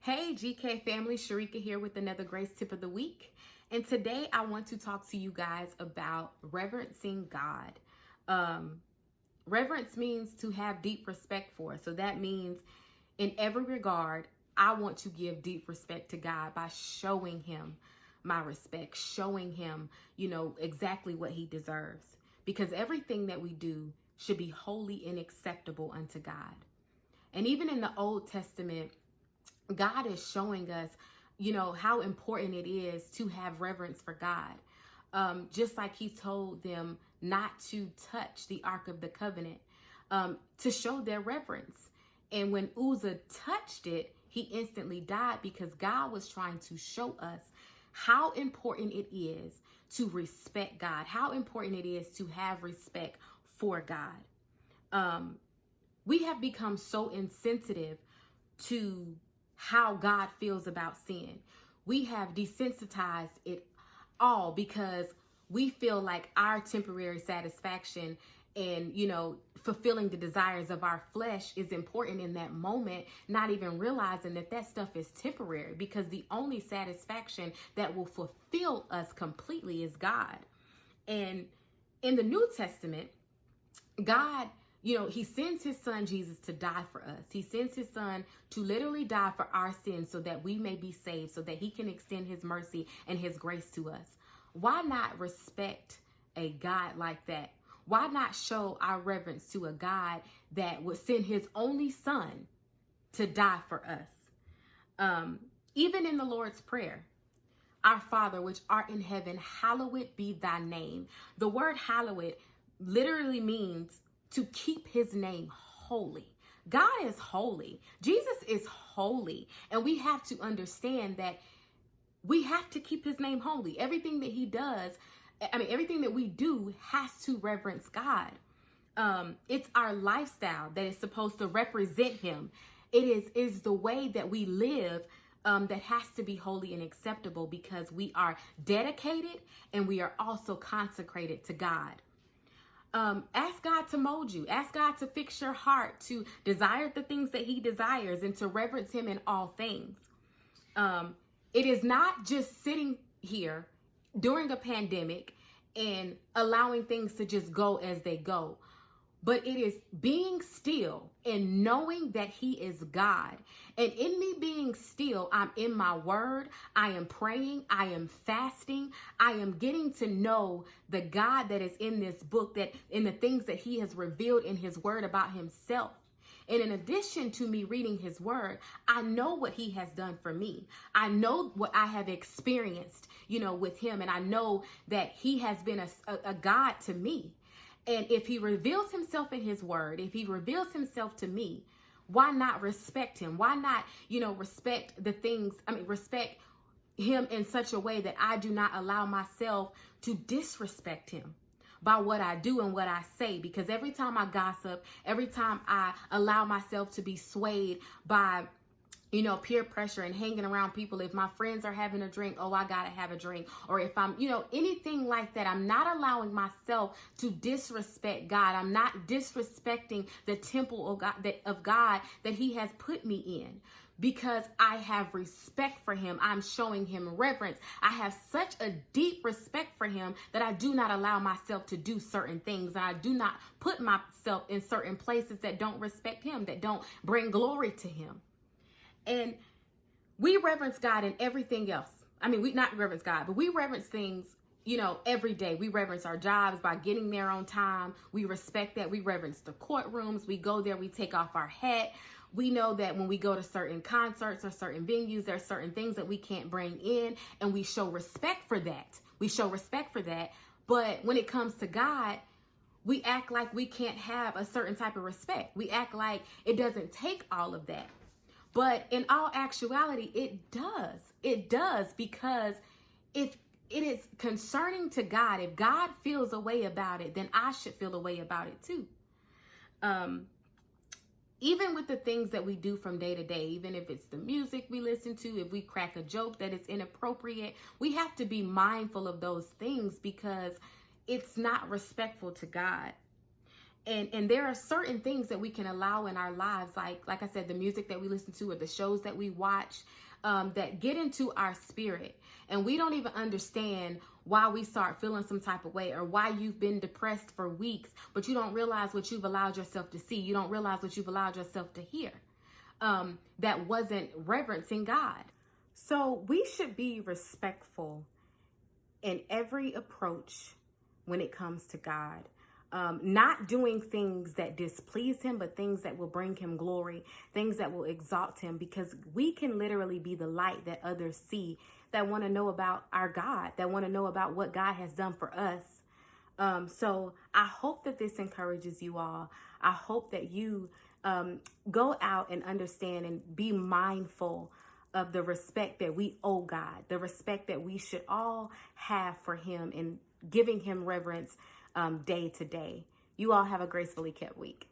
Hey GK family, Sharika here with another Grace Tip of the Week. And today I want to talk to you guys about reverencing God. Reverence means to have deep respect for. So that means in every regard, I want to give deep respect to God by showing him my respect, showing him, exactly what he deserves. Because everything that we do should be holy and acceptable unto God. And even in the Old Testament, God is showing us, how important it is to have reverence for God. Just like he told them not to touch the Ark of the Covenant, to show their reverence. And when Uzzah touched it, he instantly died because God was trying to show us how important it is to respect God, how important it is to have respect for God. We have become so insensitive to how God feels about sin. We have desensitized it all because we feel like our temporary satisfaction and, fulfilling the desires of our flesh is important in that moment, not even realizing that stuff is temporary, because the only satisfaction that will fulfill us completely is God. And in the New Testament, God, he sends his son Jesus to die for us. He sends his son to literally die for our sins so that we may be saved, so that he can extend his mercy and his grace to us. Why not respect a God like that? Why not show our reverence to a God that would send his only son to die for us? Even in the Lord's Prayer, our Father, which art in heaven, hallowed be thy name. The word hallowed literally means to keep his name holy. God is holy. Jesus is holy. And we have to understand that we have to keep his name holy. Everything that he does, everything that we do has to reverence God. It's our lifestyle that is supposed to represent him. It is the way that we live that has to be holy and acceptable, because we are dedicated and we are also consecrated to God. Ask God to mold you. Ask God to fix your heart, to desire the things that he desires, and to reverence him in all things. It is not just sitting here during a pandemic and allowing things to just go as they go, but it is being still and knowing that he is God. And in me being still, I'm in my word, I am praying, I am fasting, I am getting to know the God that is in this book, that in the things that he has revealed in his word about himself. And in addition to me reading his word, I know what he has done for me. I know what I have experienced, with him. And I know that he has been a God to me. And if he reveals himself in his word, if he reveals himself to me, why not respect him? Why not, respect the things, respect him in such a way that I do not allow myself to disrespect him by what I do and what I say? Because every time I gossip, every time I allow myself to be swayed by, peer pressure and hanging around people, if my friends are having a drink, oh, I gotta have a drink. Or if I'm, anything like that, I'm not allowing myself to disrespect God. I'm not disrespecting the temple of God that he has put me in. Because I have respect for him, I'm showing him reverence. I have such a deep respect for him that I do not allow myself to do certain things. And I do not put myself in certain places that don't respect him, that don't bring glory to him. And we reverence God in everything else. We not reverence God, but we reverence things, every day. We reverence our jobs by getting there on time. We respect that. We reverence the courtrooms. We go there, we take off our hat. We know that when we go to certain concerts or certain venues, there are certain things that we can't bring in, and we show respect for that. We show respect for that. But when it comes to God, we act like we can't have a certain type of respect. We act like it doesn't take all of that. But in all actuality, it does. It does, because if it is concerning to God, if God feels a way about it, then I should feel a way about it too. Even with the things that we do from day to day, even if it's the music we listen to, if we crack a joke that is inappropriate, we have to be mindful of those things, because it's not respectful to God. And there are certain things that we can allow in our lives, like I said, the music that we listen to or the shows that we watch, that get into our spirit, and we don't even understand why we start feeling some type of way, or why you've been depressed for weeks, but you don't realize what you've allowed yourself to see. You don't realize what you've allowed yourself to hear. That wasn't reverencing God. So we should be respectful in every approach when it comes to God. Not doing things that displease him, but things that will bring him glory, things that will exalt him, because we can literally be the light that others see, that want to know about our God, that want to know about what God has done for us. So I hope that this encourages you all. I hope that you go out and understand and be mindful of the respect that we owe God, the respect that we should all have for him, and giving him reverence day to day. You all have a gracefully kept week.